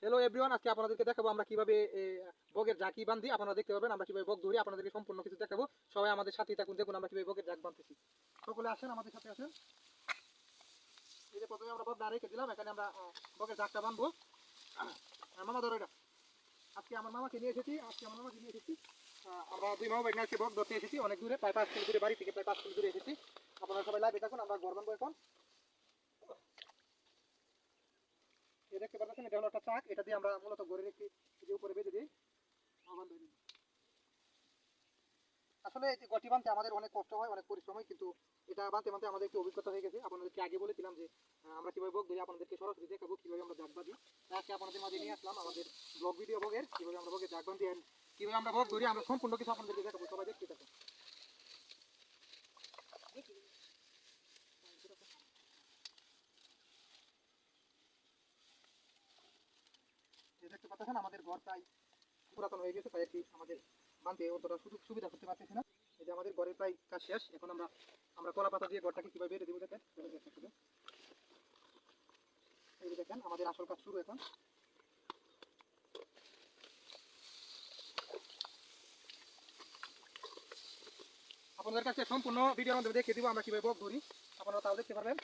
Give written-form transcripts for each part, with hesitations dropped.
Hello everyone, আজকে আপনাদেরকে দেখাবো আমরা কিভাবে বগের ঝাঁকি বান্ধি। আপনারা দেখতে পাবেন আমরা কিভাবে বগ ধরি, আপনাদেরকে সম্পূর্ণ কিছু দেখাবো। সবাই আমাদের সাথেই থাকুন, দেখুন আমরা কিভাবে বগের ঝাঁক বাঁধতেছি। সকলে আসেন, আমাদের সাথে আসেন। এই যে প্রথমে আমরা বগ রেখে দিলাম, এখানে আমরা বগের ঝাঁকটা বাঁধবো। মামা ধরো এটা। আজকে আমার মামাকে নিয়ে এসেছি, আমরা দুই মামা বাইক আজকে বগ ধরতে এসেছি অনেক দূরে, প্রায় 5 কিলো দূরে, বাড়ি থেকে প্রায় 5 কিলো দূরে এসেছি। আপনারা সবাই লাইভে থাকুন, আমরা ঘর বানবো এখন। এই দেখতে পাচ্ছেন, এটা হলো একটা চাক, এটা দিয়ে আমরা মূলত ঘরের একটি উপরে বেঁধে দিই। আসলে এই গটি বানতে আমাদের অনেক কষ্ট হয়, অনেক পরিশ্রম হয়, কিন্তু এটা বানতে বানতে আমাদের একটু অভিজ্ঞতা হয়ে গেছে। আপনাদেরকে আগে বলেছিলাম যে আমরা কিভাবে বগ ধরি, আপনাদেরকে সরাসরি দেখাবো কিভাবে আমরা জাগ বাঁধি। আজকে আপনাদের মাঝে নিয়ে আসলাম আমাদের ব্লগ ভিডিও বগের, কিভাবে আমরা বগের জাগ বাঁধি, কিভাবে আমরা বগ ধরি, আমরা সম্পূর্ণ কিছু আপনাদেরকে দেখাবো। সবাই দেখতে থাকুন। দেখতে পাচ্ছেন আমাদের ঘর প্রায় পুরাতন হয়ে গেছে, তাই আর কি আমাদের বানতে অতটা সুবিধা করতে পারতেছি না। এই যে আমাদের ঘরের প্রায় কাজ শেষ, এখন আমরা আমরা কলা পাতা দিয়ে ঘরটাকে কিভাবে বেঁধে দেবো দেখেন। এই যে দেখেন আমাদের আসল কাজ শুরু এখন। আপনাদের কাছে সম্পূর্ণ ভিডিওর মধ্যে দেখিয়ে দিব আমরা কিভাবে বগ ধরি, আপনারা তাও দেখতে পারবেন।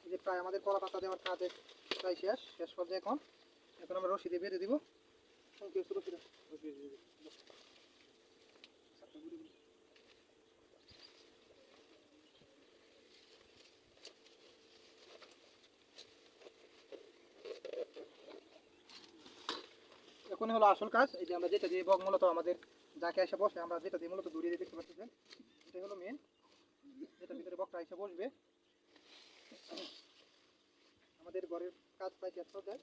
এই যে প্রায় আমাদের কলা পাতা দেওয়ার কাজ প্রায় শেষ পর্যায়ে এখন। এখন আমরা রশি দিয়ে বেঁধে দিব। এখন হলো আসল কাজ। এই যে আমরা যেটা দিয়ে বগ মূলত আমাদের যাকে এসে বসে, আমরা যেটা দিয়ে মূলত দূরিয়ে দিয়ে দেখতে পাচ্ছেন, এটাই হলো মেন, যেটার ভিতরে বগটা এসে বসবে। আমাদের ঘরের কাজ প্রায় শেষ পর্যায়ে।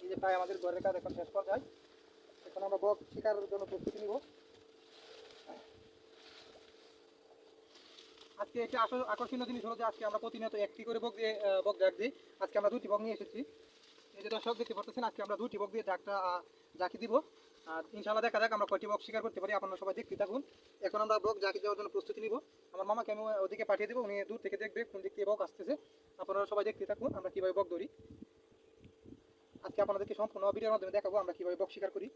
এই যে প্রায় আমাদের ঘরের কাজ এখন শেষ পর্যায়ে। এখন আমরা বগ শিকারের জন্য প্রস্তুতি নিব। আজকে একটা আকর্ষণীয় জিনিস হলো যে আজকে আমরা প্রতিনিয়ত একটি করে বগ জাগ দিই। আজকে আমরা 2টি বগ নিয়ে এসেছি। এই যে দর্শক দেখতে পাচ্ছেন, আজকে আমরা 2টি বগ দিয়ে জাকি দিব। আর ইনশাআল্লাহ দেখা যাক আমরা কয়টি বগ শিকার করতে পারি। আপনারা সবাই দেখতে থাকুন। এখন আমরা বগ জাকি দেওয়ার জন্য প্রস্তুতি নিব। আমার মামাকে আমি ওদিকে পাঠিয়ে দেবো, উনি দূর থেকে দেখবে কোন দিক থেকে বগ আসতেছে। আপনারা সবাই দেখতে থাকুন আমরা কিভাবে বগ ধরি। আজকে আপনাদেরকে সম্পূর্ণ ভিডিওর মাধ্যমে দেখাবো আমরা কিভাবে বগ শিকার করি।